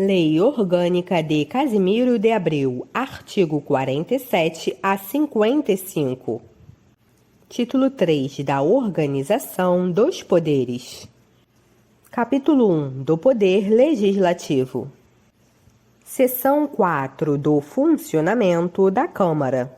Lei Orgânica de Casimiro de Abreu, artigo 47 a 55. Título 3 da Organização dos Poderes. Capítulo 1 do Poder Legislativo. Seção 4 do Funcionamento da Câmara.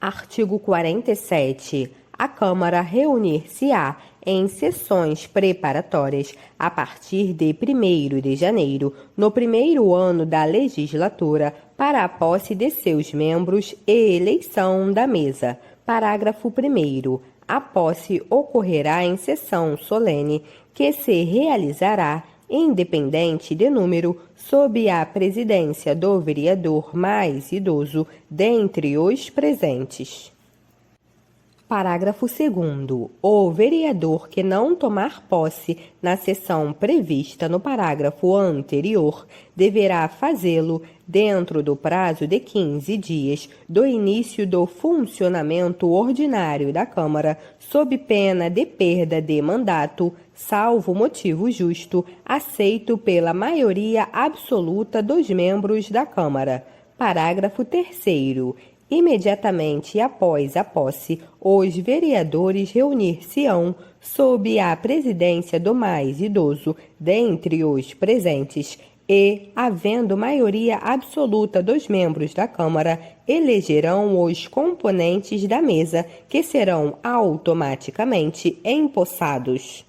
Artigo 47. A Câmara reunir-se-á em sessões preparatórias a partir de 1º de janeiro, no primeiro ano da legislatura, para a posse de seus membros e eleição da mesa. Parágrafo 1º. A posse ocorrerá em sessão solene, que se realizará, independente de número, sob a presidência do vereador mais idoso dentre os presentes. Parágrafo 2º. O vereador que não tomar posse na sessão prevista no parágrafo anterior deverá fazê-lo dentro do prazo de 15 dias do início do funcionamento ordinário da Câmara, sob pena de perda de mandato, salvo motivo justo, aceito pela maioria absoluta dos membros da Câmara. Parágrafo 3º. Imediatamente após a posse, os vereadores reunir-se-ão, sob a presidência do mais idoso dentre os presentes, e, havendo maioria absoluta dos membros da Câmara, elegerão os componentes da mesa, que serão automaticamente empossados.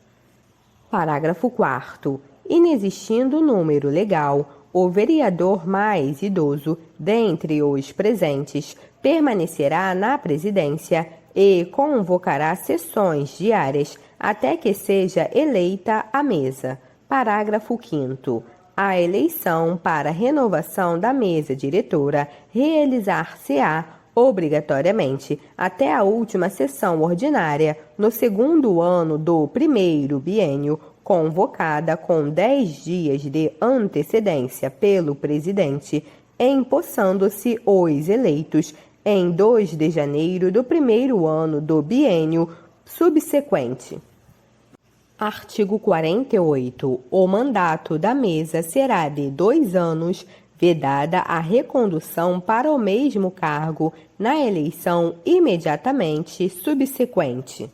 Parágrafo 4º. Inexistindo número legal, o vereador mais idoso dentre os presentes permanecerá na presidência e convocará sessões diárias até que seja eleita a mesa. Parágrafo 5º. A eleição para renovação da mesa diretora realizar-se-á obrigatoriamente até a última sessão ordinária no segundo ano do primeiro biênio, convocada com 10 dias de antecedência pelo presidente, empossando-se os eleitos em 2 de janeiro do primeiro ano do biênio subsequente. Artigo 48. O mandato da mesa será de 2 anos, vedada a recondução para o mesmo cargo na eleição imediatamente subsequente.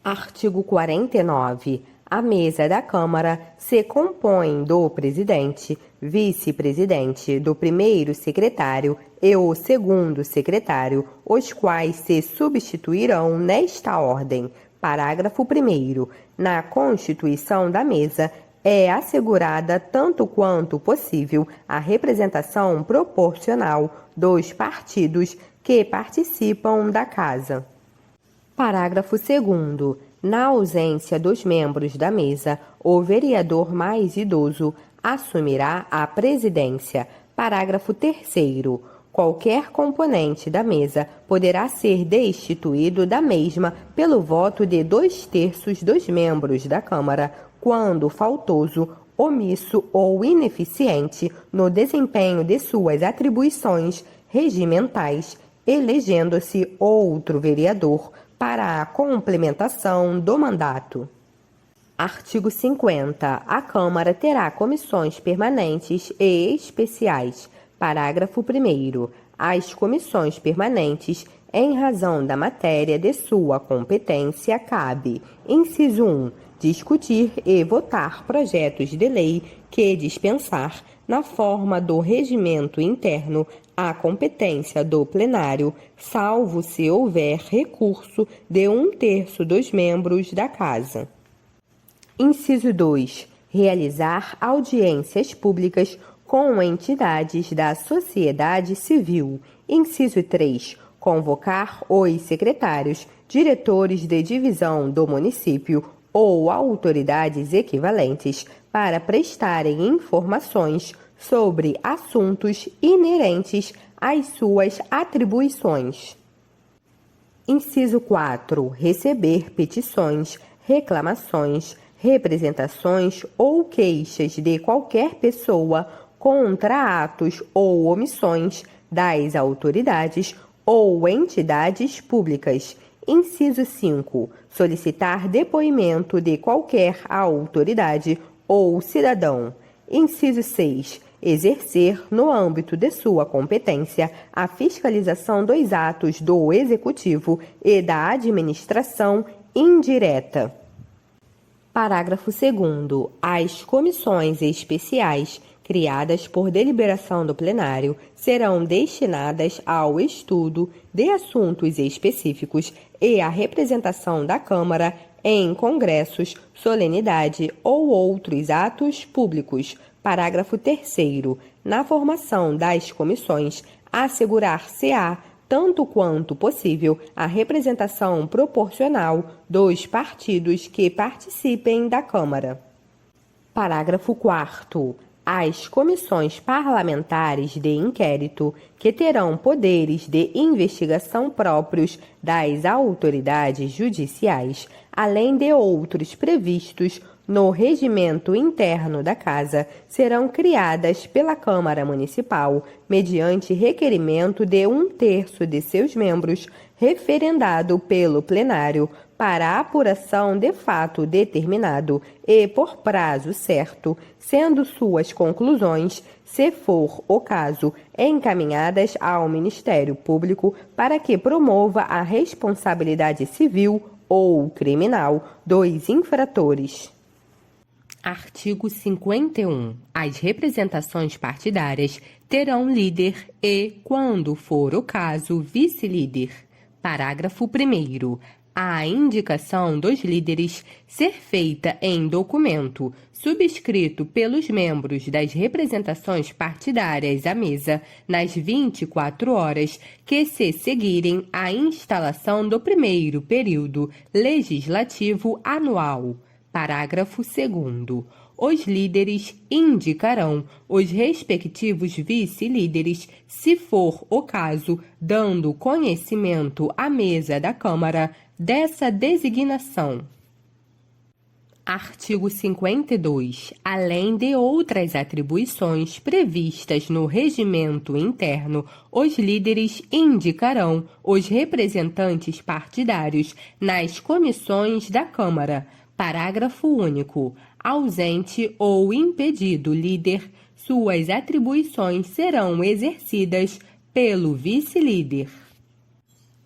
Artigo 49. A mesa da Câmara se compõe do presidente, vice-presidente, do primeiro secretário e o segundo secretário, os quais se substituirão nesta ordem. Parágrafo 1º. Na constituição da mesa é assegurada tanto quanto possível a representação proporcional dos partidos que participam da Casa. Parágrafo 2º. Na ausência dos membros da mesa, o vereador mais idoso assumirá a presidência. Parágrafo 3º. Qualquer componente da mesa poderá ser destituído da mesma pelo voto de 2/3 dos membros da Câmara, quando faltoso, omisso ou ineficiente no desempenho de suas atribuições regimentais, elegendo-se outro vereador para a complementação do mandato. Artigo 50. A Câmara terá comissões permanentes e especiais. Parágrafo 1º. As comissões permanentes, em razão da matéria de sua competência, cabe: inciso 1. Discutir e votar projetos de lei que dispensar, na forma do regimento interno, a competência do plenário, salvo se houver recurso de 1/3 dos membros da Casa. Inciso 2. Realizar audiências públicas com entidades da sociedade civil. Inciso 3. Convocar os secretários, diretores de divisão do município ou autoridades equivalentes para prestarem informações sobre assuntos inerentes às suas atribuições. Inciso 4. Receber petições, reclamações, representações ou queixas de qualquer pessoa contra atos ou omissões das autoridades ou entidades públicas. Inciso 5. Solicitar depoimento de qualquer autoridade ou cidadão. Inciso 6. Exercer, no âmbito de sua competência, a fiscalização dos atos do Executivo e da administração indireta. Parágrafo 2º. As comissões especiais, criadas por deliberação do plenário, serão destinadas ao estudo de assuntos específicos e à representação da Câmara em congressos, solenidade ou outros atos públicos. Parágrafo 3º. Na formação das comissões, assegurar-se-á, tanto quanto possível, a representação proporcional dos partidos que participem da Câmara. Parágrafo 4º. As comissões parlamentares de inquérito, que terão poderes de investigação próprios das autoridades judiciais, além de outros previstos no regimento interno da Casa, serão criadas pela Câmara Municipal, mediante requerimento de 1/3 de seus membros, referendado pelo plenário, para a apuração de fato determinado e por prazo certo, sendo suas conclusões, se for o caso, encaminhadas ao Ministério Público para que promova a responsabilidade civil ou criminal dos infratores. Artigo 51. As representações partidárias terão líder e, quando for o caso, vice-líder. Parágrafo 1º. A indicação dos líderes ser feita em documento, subscrito pelos membros das representações partidárias à mesa, nas 24 horas que se seguirem à instalação do primeiro período legislativo anual. Parágrafo 2º. Os líderes indicarão os respectivos vice-líderes, se for o caso, dando conhecimento à mesa da Câmara dessa designação. Artigo 52. Além de outras atribuições previstas no regimento interno, os líderes indicarão os representantes partidários nas comissões da Câmara. Parágrafo único. Ausente ou impedido líder, suas atribuições serão exercidas pelo vice-líder.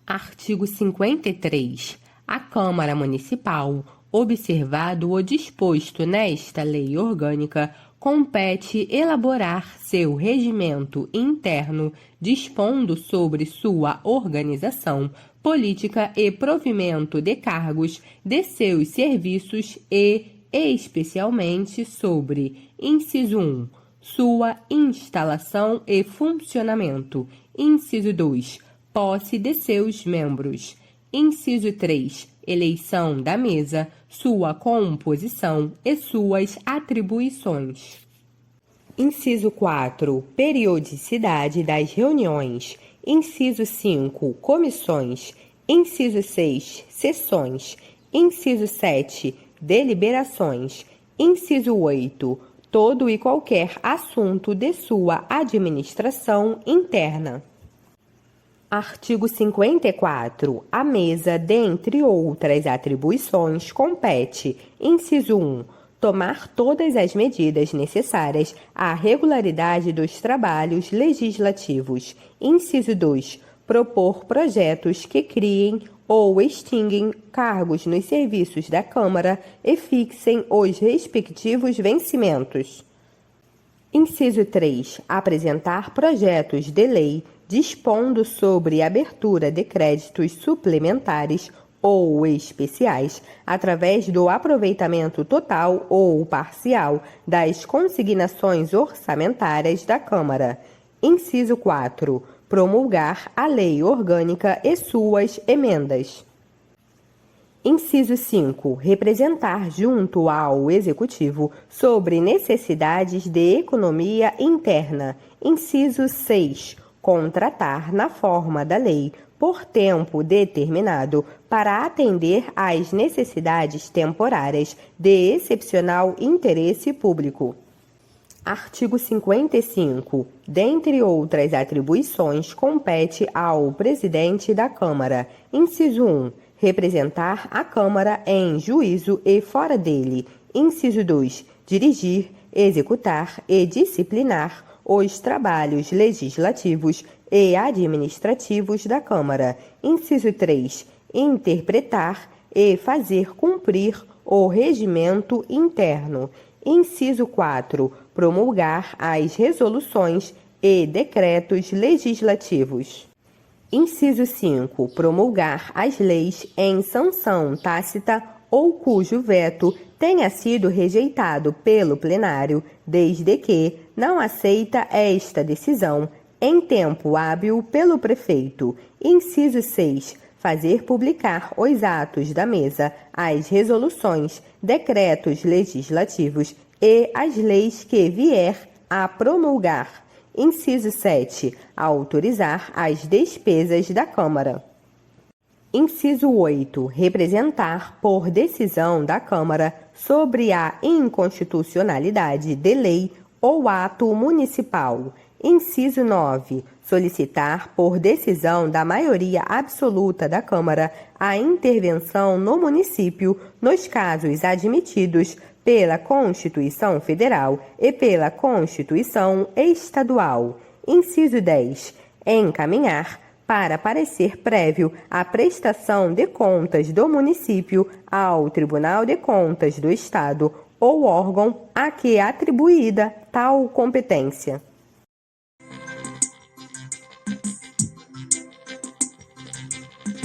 Artigo 53. A Câmara Municipal, observado o disposto nesta lei orgânica, compete elaborar seu regimento interno, dispondo sobre sua organização, política e provimento de cargos de seus serviços e, especialmente, sobre: inciso 1. Sua instalação e funcionamento. Inciso 2. Posse de seus membros. Inciso 3. Eleição da mesa, sua composição e suas atribuições. Inciso 4. Periodicidade das reuniões. Inciso 5. Comissões. Inciso 6. Sessões. Inciso 7. Deliberações. Inciso 8. Todo e qualquer assunto de sua administração interna. Artigo 54. A mesa, dentre outras atribuições, compete: inciso 1. Tomar todas as medidas necessárias à regularidade dos trabalhos legislativos. Inciso 2. Propor projetos que criem ou extinguem cargos nos serviços da Câmara e fixem os respectivos vencimentos. Inciso 3. Apresentar projetos de lei dispondo sobre abertura de créditos suplementares ou especiais, através do aproveitamento total ou parcial das consignações orçamentárias da Câmara. Inciso 4. Promulgar a lei orgânica e suas emendas. Inciso 5. Representar junto ao Executivo sobre necessidades de economia interna. Inciso 6. Contratar na forma da lei, por tempo determinado, para atender às necessidades temporárias de excepcional interesse público. Artigo 55. Dentre outras atribuições, compete ao presidente da Câmara: inciso 1. Representar a Câmara em juízo e fora dele. Inciso 2. Dirigir, executar e disciplinar os trabalhos legislativos e administrativos da Câmara. Inciso 3. Interpretar e fazer cumprir o regimento interno. Inciso 4. Promulgar as resoluções e decretos legislativos. Inciso 5. Promulgar as leis em sanção tácita ou cujo veto tenha sido rejeitado pelo plenário, desde que não aceita esta decisão em tempo hábil pelo prefeito. Inciso 6. Fazer publicar os atos da mesa, as resoluções, decretos legislativos e as leis que vier a promulgar. Inciso 7. Autorizar as despesas da Câmara. Inciso 8. Representar por decisão da Câmara sobre a inconstitucionalidade de lei ou ato municipal. Inciso 9. Solicitar por decisão da maioria absoluta da Câmara a intervenção no município nos casos admitidos pela Constituição Federal e pela Constituição Estadual. Inciso 10. Encaminhar para parecer prévio a prestação de contas do município ao Tribunal de Contas do Estado ou órgão a que é atribuída tal competência.